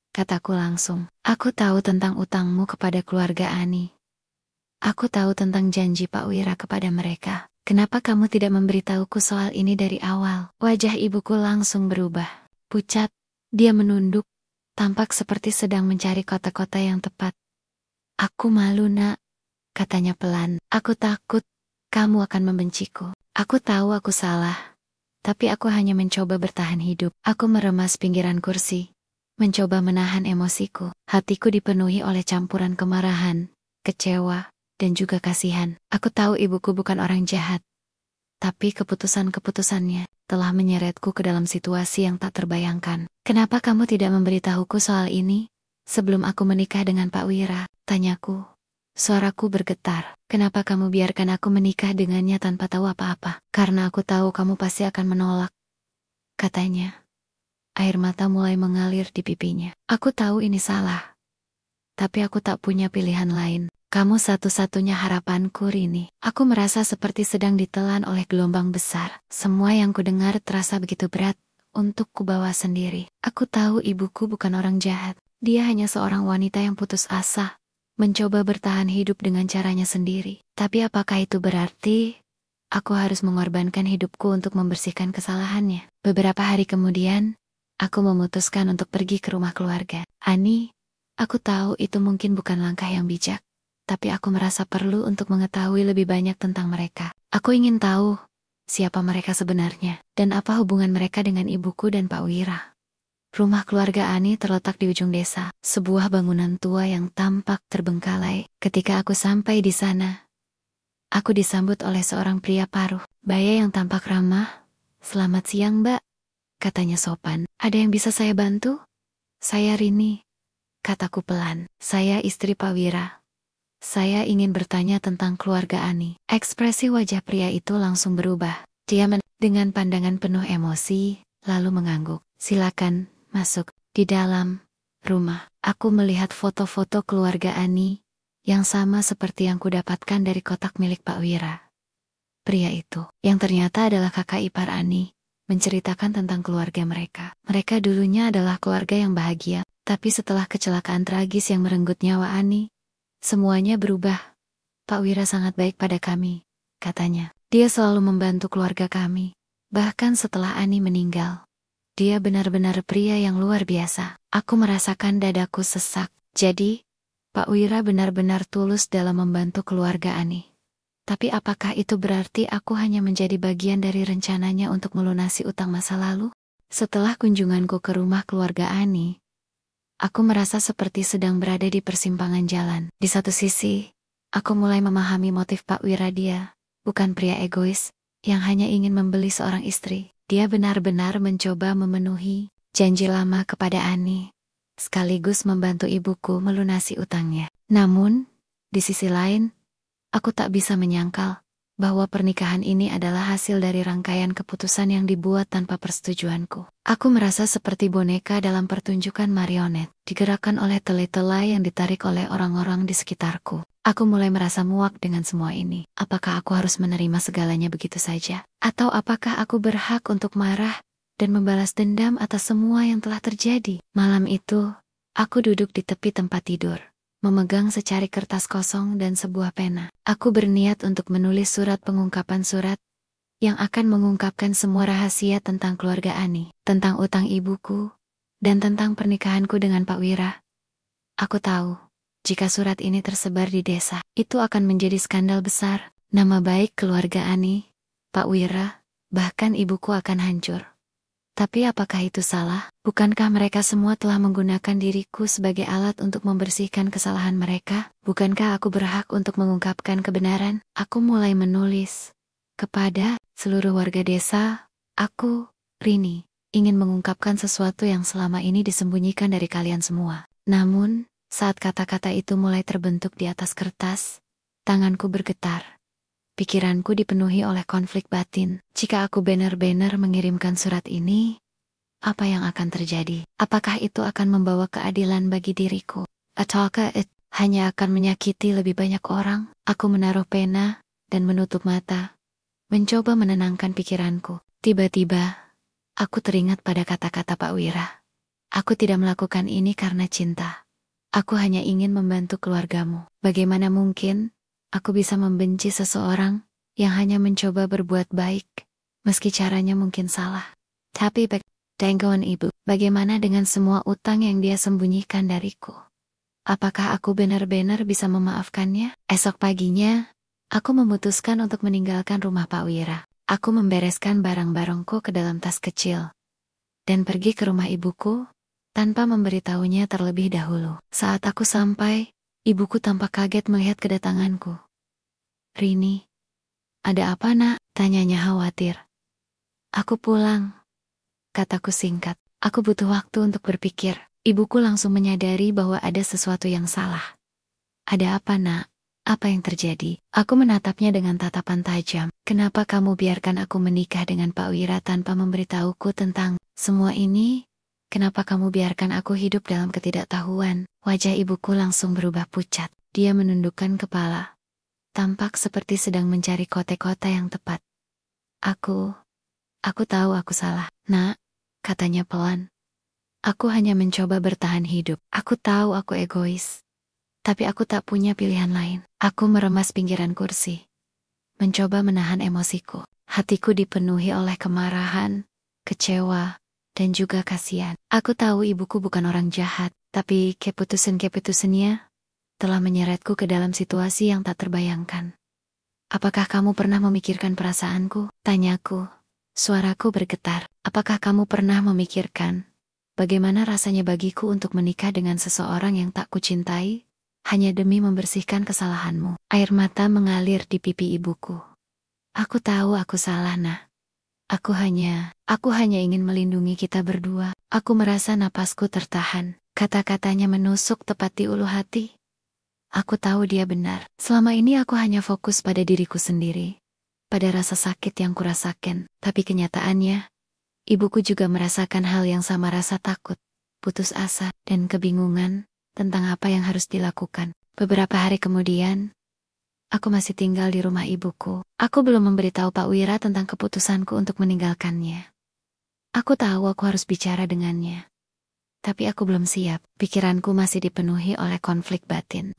kataku langsung. "Aku tahu tentang utangmu kepada keluarga Ani. Aku tahu tentang janji Pak Wira kepada mereka. Kenapa kamu tidak memberitahuku soal ini dari awal?" Wajah ibuku langsung berubah. Pucat, dia menunduk, tampak seperti sedang mencari kata-kata yang tepat. "Aku malu, Nak," katanya pelan. "Aku takut kamu akan membenciku. Aku tahu aku salah, tapi aku hanya mencoba bertahan hidup." Aku meremas pinggiran kursi, mencoba menahan emosiku. Hatiku dipenuhi oleh campuran kemarahan, kecewa, dan juga kasihan. Aku tahu ibuku bukan orang jahat, tapi keputusan-keputusannya telah menyeretku ke dalam situasi yang tak terbayangkan. "Kenapa kamu tidak memberitahuku soal ini sebelum aku menikah dengan Pak Wira?" tanyaku. Suaraku bergetar. "Kenapa kamu biarkan aku menikah dengannya tanpa tahu apa-apa?" "Karena aku tahu kamu pasti akan menolak," katanya. Air mata mulai mengalir di pipinya. Aku tahu ini salah, tapi aku tak punya pilihan lain. "Kamu satu-satunya harapanku, Rini." Aku merasa seperti sedang ditelan oleh gelombang besar. Semua yang kudengar terasa begitu berat untuk kubawa sendiri. Aku tahu ibuku bukan orang jahat. Dia hanya seorang wanita yang putus asa, mencoba bertahan hidup dengan caranya sendiri. Tapi apakah itu berarti aku harus mengorbankan hidupku untuk membersihkan kesalahannya? Beberapa hari kemudian, aku memutuskan untuk pergi ke rumah keluarga Ani. Aku tahu itu mungkin bukan langkah yang bijak, tapi aku merasa perlu untuk mengetahui lebih banyak tentang mereka. Aku ingin tahu siapa mereka sebenarnya, dan apa hubungan mereka dengan ibuku dan Pak Wira. Rumah keluarga Ani terletak di ujung desa, sebuah bangunan tua yang tampak terbengkalai. Ketika aku sampai di sana, aku disambut oleh seorang pria paruh baya yang tampak ramah. "Selamat siang, Mbak," katanya sopan. "Ada yang bisa saya bantu?" "Saya Rini," kataku pelan. "Saya istri Pak Wira. Saya ingin bertanya tentang keluarga Ani." Ekspresi wajah pria itu langsung berubah. Dia dengan pandangan penuh emosi, lalu mengangguk. "Silakan, masuk." Di dalam rumah, aku melihat foto-foto keluarga Ani, yang sama seperti yang kudapatkan dari kotak milik Pak Wira. Pria itu, yang ternyata adalah kakak ipar Ani, menceritakan tentang keluarga mereka. Mereka dulunya adalah keluarga yang bahagia, tapi setelah kecelakaan tragis yang merenggut nyawa Ani, semuanya berubah. "Pak Wira sangat baik pada kami," katanya. "Dia selalu membantu keluarga kami, bahkan setelah Ani meninggal. Dia benar-benar pria yang luar biasa." Aku merasakan dadaku sesak. Jadi, Pak Wira benar-benar tulus dalam membantu keluarga Ani. Tapi apakah itu berarti aku hanya menjadi bagian dari rencananya untuk melunasi utang masa lalu? Setelah kunjunganku ke rumah keluarga Ani, aku merasa seperti sedang berada di persimpangan jalan. Di satu sisi, aku mulai memahami motif Pak Wira. Dia bukan pria egois yang hanya ingin membeli seorang istri. Dia benar-benar mencoba memenuhi janji lama kepada Ani, sekaligus membantu ibuku melunasi utangnya. Namun, di sisi lain, aku tak bisa menyangkal bahwa pernikahan ini adalah hasil dari rangkaian keputusan yang dibuat tanpa persetujuanku. Aku merasa seperti boneka dalam pertunjukan marionet, digerakkan oleh tele-tele yang ditarik oleh orang-orang di sekitarku. Aku mulai merasa muak dengan semua ini. Apakah aku harus menerima segalanya begitu saja? Atau apakah aku berhak untuk marah dan membalas dendam atas semua yang telah terjadi? Malam itu, aku duduk di tepi tempat tidur, memegang secari kertas kosong dan sebuah pena. Aku berniat untuk menulis surat pengungkapan surat yang akan mengungkapkan semua rahasia tentang keluarga Ani, tentang utang ibuku, dan tentang pernikahanku dengan Pak Wira. Aku tahu, jika surat ini tersebar di desa, itu akan menjadi skandal besar. Nama baik keluarga Ani, Pak Wira, bahkan ibuku akan hancur. Tapi apakah itu salah? Bukankah mereka semua telah menggunakan diriku sebagai alat untuk membersihkan kesalahan mereka? Bukankah aku berhak untuk mengungkapkan kebenaran? Aku mulai menulis. Kepada seluruh warga desa, aku, Rini, ingin mengungkapkan sesuatu yang selama ini disembunyikan dari kalian semua. Namun, saat kata-kata itu mulai terbentuk di atas kertas, tanganku bergetar. Pikiranku dipenuhi oleh konflik batin. Jika aku benar-benar mengirimkan surat ini, Apa yang akan terjadi? Apakah itu akan membawa keadilan bagi diriku? Ataukah itu hanya akan menyakiti lebih banyak orang? Aku menaruh pena dan menutup mata, mencoba menenangkan pikiranku. Tiba-tiba, aku teringat pada kata-kata Pak Wira. Aku tidak melakukan ini karena cinta. Aku hanya ingin membantu keluargamu. Bagaimana mungkin aku bisa membenci seseorang yang hanya mencoba berbuat baik, meski caranya mungkin salah. Tapi tanggungan ibu, bagaimana dengan semua utang yang dia sembunyikan dariku? Apakah aku benar-benar bisa memaafkannya? Esok paginya, aku memutuskan untuk meninggalkan rumah Pak Wira. Aku membereskan barang-barangku ke dalam tas kecil dan pergi ke rumah ibuku tanpa memberitahunya terlebih dahulu. Saat aku sampai, ibuku tampak kaget melihat kedatanganku. "Rini, ada apa nak?" tanyanya khawatir. "Aku pulang," kataku singkat. "Aku butuh waktu untuk berpikir." Ibuku langsung menyadari bahwa ada sesuatu yang salah. "Ada apa nak? Apa yang terjadi?" Aku menatapnya dengan tatapan tajam. "Kenapa kamu biarkan aku menikah dengan Pak Wira tanpa memberitahuku tentang semua ini? Kenapa kamu biarkan aku hidup dalam ketidaktahuan?" Wajah ibuku langsung berubah pucat. Dia menundukkan kepala, tampak seperti sedang mencari kote-kote yang tepat. Aku tahu aku salah, nak," katanya pelan. "Aku hanya mencoba bertahan hidup. Aku tahu aku egois. Tapi aku tak punya pilihan lain." Aku meremas pinggiran kursi, mencoba menahan emosiku. Hatiku dipenuhi oleh kemarahan, kecewa, dan juga kasihan. Aku tahu ibuku bukan orang jahat, tapi keputusan-keputusannya telah menyeretku ke dalam situasi yang tak terbayangkan. "Apakah kamu pernah memikirkan perasaanku?" tanyaku. Suaraku bergetar. "Apakah kamu pernah memikirkan bagaimana rasanya bagiku untuk menikah dengan seseorang yang tak kucintai, hanya demi membersihkan kesalahanmu?" Air mata mengalir di pipi ibuku. "Aku tahu aku salah, nah. Aku hanya ingin melindungi kita berdua." Aku merasa napasku tertahan. Kata-katanya menusuk tepat di ulu hati. Aku tahu dia benar. Selama ini aku hanya fokus pada diriku sendiri, pada rasa sakit yang kurasakan. Tapi kenyataannya, ibuku juga merasakan hal yang sama, rasa takut, putus asa, dan kebingungan tentang apa yang harus dilakukan. Beberapa hari kemudian, aku masih tinggal di rumah ibuku. Aku belum memberitahu Pak Wira tentang keputusanku untuk meninggalkannya. Aku tahu aku harus bicara dengannya. Tapi aku belum siap. Pikiranku masih dipenuhi oleh konflik batin.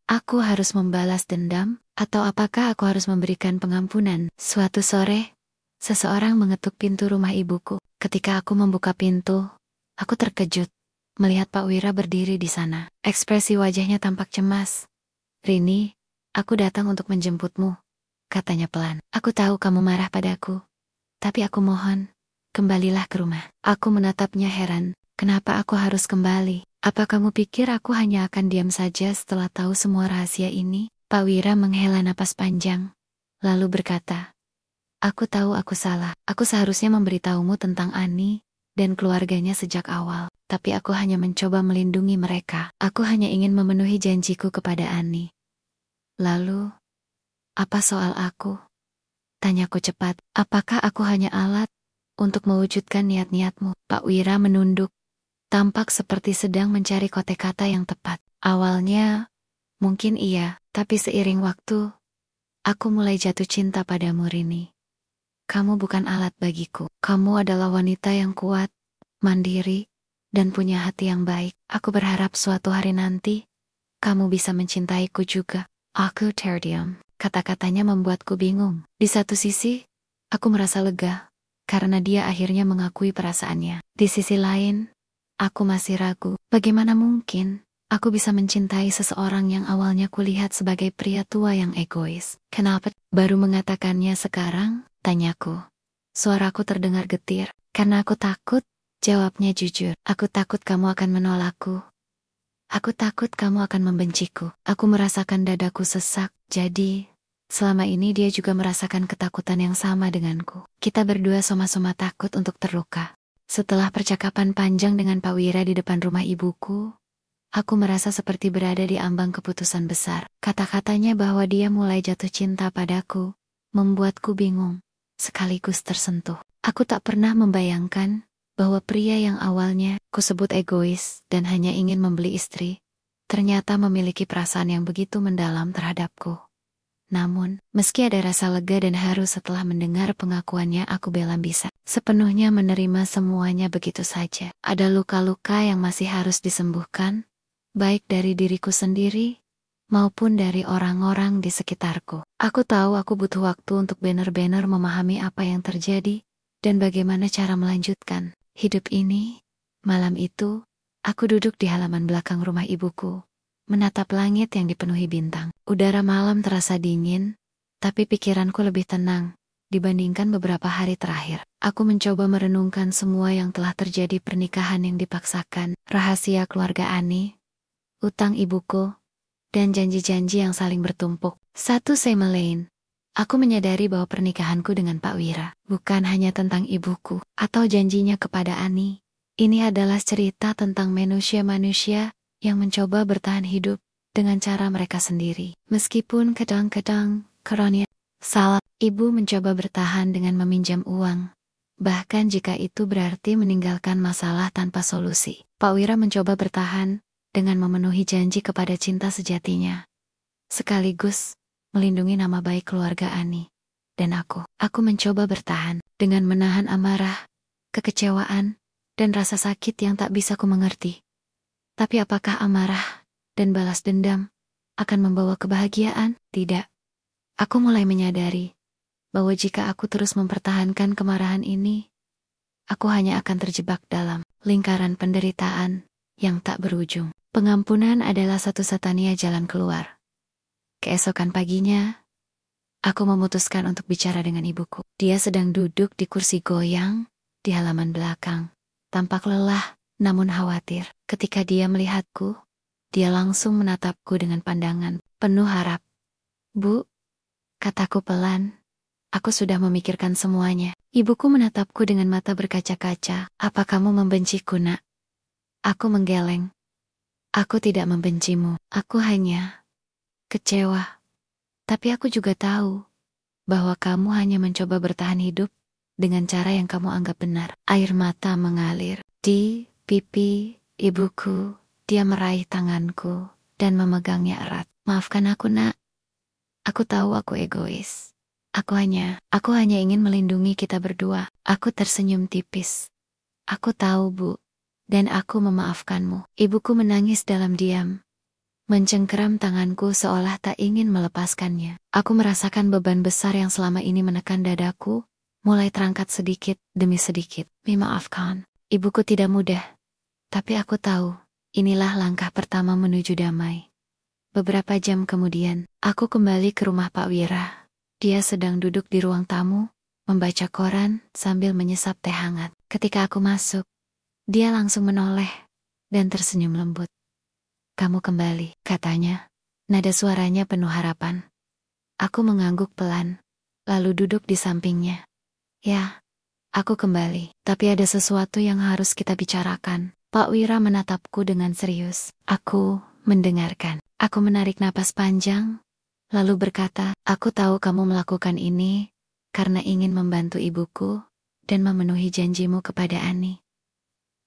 Aku harus membalas dendam, atau apakah aku harus memberikan pengampunan? Suatu sore, seseorang mengetuk pintu rumah ibuku. Ketika aku membuka pintu, aku terkejut melihat Pak Wira berdiri di sana. Ekspresi wajahnya tampak cemas. "Rini, aku datang untuk menjemputmu," katanya pelan. "Aku tahu kamu marah padaku, tapi aku mohon, kembalilah ke rumah." Aku menatapnya heran. Kenapa aku harus kembali? Apa kamu pikir aku hanya akan diam saja setelah tahu semua rahasia ini? Pak Wira menghela napas panjang, lalu berkata, "Aku tahu aku salah. Aku seharusnya memberitahumu tentang Ani dan keluarganya sejak awal. Tapi aku hanya mencoba melindungi mereka. Aku hanya ingin memenuhi janjiku kepada Ani." "Lalu, apa soal aku?" tanyaku cepat. "Apakah aku hanya alat untuk mewujudkan niat-niatmu?" Pak Wira menunduk, tampak seperti sedang mencari kote kata yang tepat. "Awalnya, mungkin iya, tapi seiring waktu, aku mulai jatuh cinta padamu, Rini. Kamu bukan alat bagiku. Kamu adalah wanita yang kuat, mandiri, dan punya hati yang baik. Aku berharap suatu hari nanti, kamu bisa mencintaiku juga." Aku terdiam. Kata-katanya membuatku bingung. Di satu sisi, aku merasa lega, karena dia akhirnya mengakui perasaannya. Di sisi lain, aku masih ragu. Bagaimana mungkin aku bisa mencintai seseorang yang awalnya kulihat sebagai pria tua yang egois? "Kenapa baru mengatakannya sekarang?" tanyaku. Suaraku terdengar getir. "Karena aku takut," jawabnya jujur. "Aku takut kamu akan menolakku. Aku takut kamu akan membenciku." Aku merasakan dadaku sesak. Jadi, selama ini dia juga merasakan ketakutan yang sama denganku. Kita berdua sama-sama takut untuk terluka. Setelah percakapan panjang dengan Pak Wira di depan rumah ibuku, aku merasa seperti berada di ambang keputusan besar. Kata-katanya bahwa dia mulai jatuh cinta padaku membuatku bingung, sekaligus tersentuh. Aku tak pernah membayangkan bahwa pria yang awalnya kusebut egois dan hanya ingin membeli istri, ternyata memiliki perasaan yang begitu mendalam terhadapku. Namun, meski ada rasa lega dan haru setelah mendengar pengakuannya, aku belum bisa sepenuhnya menerima semuanya begitu saja. Ada luka-luka yang masih harus disembuhkan, baik dari diriku sendiri, maupun dari orang-orang di sekitarku. Aku tahu aku butuh waktu untuk benar-benar memahami apa yang terjadi, dan bagaimana cara melanjutkan hidup ini. Malam itu, aku duduk di halaman belakang rumah ibuku, menatap langit yang dipenuhi bintang. Udara malam terasa dingin, tapi pikiranku lebih tenang dibandingkan beberapa hari terakhir. Aku mencoba merenungkan semua yang telah terjadi: pernikahan yang dipaksakan, rahasia keluarga Ani, utang ibuku, dan janji-janji yang saling bertumpuk. Satu sama lain, aku menyadari bahwa pernikahanku dengan Pak Wira bukan hanya tentang ibuku atau janjinya kepada Ani. Ini adalah cerita tentang manusia-manusia yang mencoba bertahan hidup dengan cara mereka sendiri. Meskipun kadang-kadang kronis salah, ibu mencoba bertahan dengan meminjam uang, bahkan jika itu berarti meninggalkan masalah tanpa solusi. Pak Wira mencoba bertahan dengan memenuhi janji kepada cinta sejatinya, sekaligus melindungi nama baik keluarga Ani. Dan aku mencoba bertahan dengan menahan amarah, kekecewaan, dan rasa sakit yang tak bisa ku mengerti. Tapi apakah amarah dan balas dendam akan membawa kebahagiaan? Tidak. Aku mulai menyadari bahwa jika aku terus mempertahankan kemarahan ini, aku hanya akan terjebak dalam lingkaran penderitaan yang tak berujung. Pengampunan adalah satu-satunya jalan keluar. Keesokan paginya, aku memutuskan untuk bicara dengan ibuku. Dia sedang duduk di kursi goyang di halaman belakang, tampak lelah namun khawatir. Ketika dia melihatku, dia langsung menatapku dengan pandangan penuh harap. "Bu," kataku pelan, "aku sudah memikirkan semuanya." Ibuku menatapku dengan mata berkaca-kaca. "Apa kamu membenciku, Nak?" Aku menggeleng. "Aku tidak membencimu, aku hanya kecewa. Tapi aku juga tahu bahwa kamu hanya mencoba bertahan hidup dengan cara yang kamu anggap benar." Air mata mengalir di pipi ibuku. Dia meraih tanganku dan memegangnya erat. "Maafkan aku, Nak. Aku tahu aku egois. Aku hanya ingin melindungi kita berdua." Aku tersenyum tipis. "Aku tahu, Bu, dan aku memaafkanmu." Ibuku menangis dalam diam, mencengkeram tanganku seolah tak ingin melepaskannya. Aku merasakan beban besar yang selama ini menekan dadaku, mulai terangkat sedikit demi sedikit. "Maafkan." Ibuku tidak mudah, tapi aku tahu inilah langkah pertama menuju damai. Beberapa jam kemudian, aku kembali ke rumah Pak Wira. Dia sedang duduk di ruang tamu, membaca koran sambil menyesap teh hangat. Ketika aku masuk, dia langsung menoleh dan tersenyum lembut. "Kamu kembali," katanya. Nada suaranya penuh harapan. Aku mengangguk pelan, lalu duduk di sampingnya. "Ya, aku kembali, tapi ada sesuatu yang harus kita bicarakan." Pak Wira menatapku dengan serius. Aku mendengarkan. Aku menarik napas panjang, lalu berkata, "Aku tahu kamu melakukan ini karena ingin membantu ibuku dan memenuhi janjimu kepada Ani.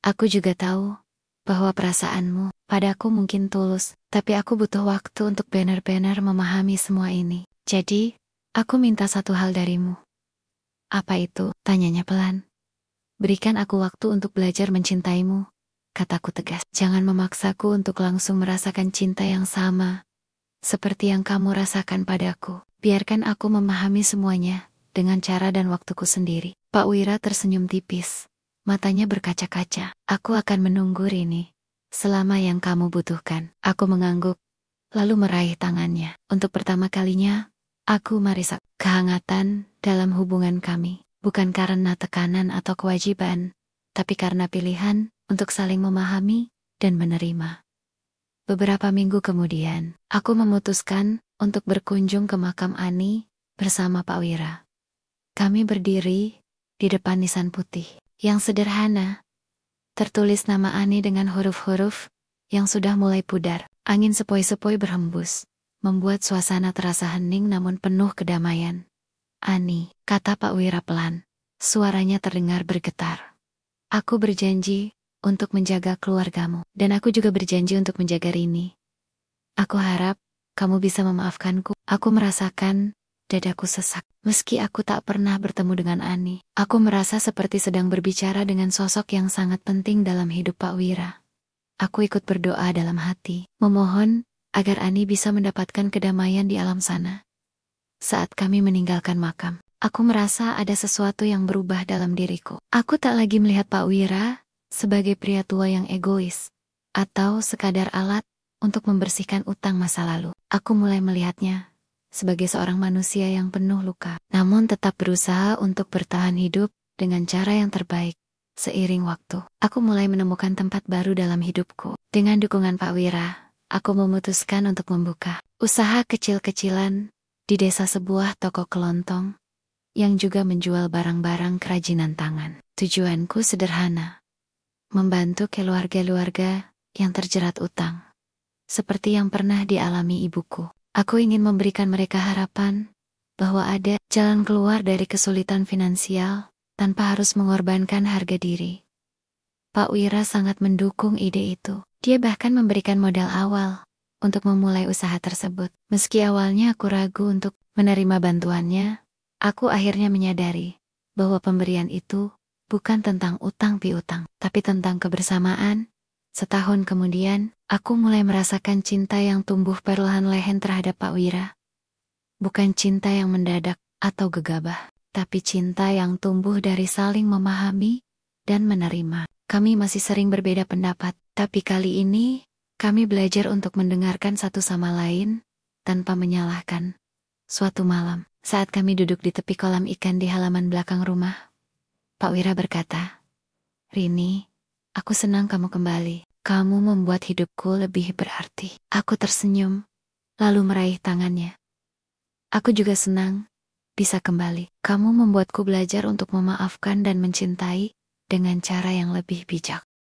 Aku juga tahu bahwa perasaanmu padaku mungkin tulus, tapi aku butuh waktu untuk benar-benar memahami semua ini. Jadi, aku minta satu hal darimu." "Apa itu?" tanyanya pelan. "Berikan aku waktu untuk belajar mencintaimu," kataku tegas. "Jangan memaksaku untuk langsung merasakan cinta yang sama seperti yang kamu rasakan padaku. Biarkan aku memahami semuanya dengan cara dan waktuku sendiri." Pak Wira tersenyum tipis. Matanya berkaca-kaca. "Aku akan menunggu, Rini, selama yang kamu butuhkan." Aku mengangguk, lalu meraih tangannya. Untuk pertama kalinya, aku merasakan kehangatan dalam hubungan kami. Bukan karena tekanan atau kewajiban, tapi karena pilihan untuk saling memahami dan menerima. Beberapa minggu kemudian, aku memutuskan untuk berkunjung ke makam Ani bersama Pak Wira. Kami berdiri di depan nisan putih yang sederhana, tertulis nama Ani dengan huruf-huruf yang sudah mulai pudar. Angin sepoi-sepoi berhembus, membuat suasana terasa hening namun penuh kedamaian. "Ani," kata Pak Wira pelan. Suaranya terdengar bergetar. Aku berjanji untuk menjaga keluargamu, dan aku juga berjanji untuk menjaga Rini. Aku harap kamu bisa memaafkanku. Aku merasakan dadaku sesak. Meski aku tak pernah bertemu dengan Ani, aku merasa seperti sedang berbicara dengan sosok yang sangat penting dalam hidup Pak Wira. Aku ikut berdoa dalam hati, memohon agar Ani bisa mendapatkan kedamaian di alam sana. Saat kami meninggalkan makam, aku merasa ada sesuatu yang berubah dalam diriku. Aku tak lagi melihat Pak Wira sebagai pria tua yang egois, atau sekadar alat untuk membersihkan utang masa lalu. Aku mulai melihatnya sebagai seorang manusia yang penuh luka, namun tetap berusaha untuk bertahan hidup dengan cara yang terbaik. Seiring waktu, aku mulai menemukan tempat baru dalam hidupku. Dengan dukungan Pak Wira, aku memutuskan untuk membuka usaha kecil-kecilan di desa, sebuah toko kelontong yang juga menjual barang-barang kerajinan tangan. Tujuanku sederhana, membantu keluarga-keluarga yang terjerat utang, seperti yang pernah dialami ibuku. Aku ingin memberikan mereka harapan bahwa ada jalan keluar dari kesulitan finansial tanpa harus mengorbankan harga diri. Pak Wira sangat mendukung ide itu. Dia bahkan memberikan modal awal untuk memulai usaha tersebut. Meski awalnya aku ragu untuk menerima bantuannya, aku akhirnya menyadari bahwa pemberian itu bukan tentang utang piutang, tapi tentang kebersamaan. Setahun kemudian, aku mulai merasakan cinta yang tumbuh perlahan-lahan terhadap Pak Wira. Bukan cinta yang mendadak atau gegabah, tapi cinta yang tumbuh dari saling memahami dan menerima. Kami masih sering berbeda pendapat, tapi kali ini kami belajar untuk mendengarkan satu sama lain tanpa menyalahkan. Suatu malam, saat kami duduk di tepi kolam ikan di halaman belakang rumah, Pak Wira berkata, "Rini, aku senang kamu kembali. Kamu membuat hidupku lebih berarti." Aku tersenyum, lalu meraih tangannya. "Aku juga senang bisa kembali. Kamu membuatku belajar untuk memaafkan dan mencintai dengan cara yang lebih bijak."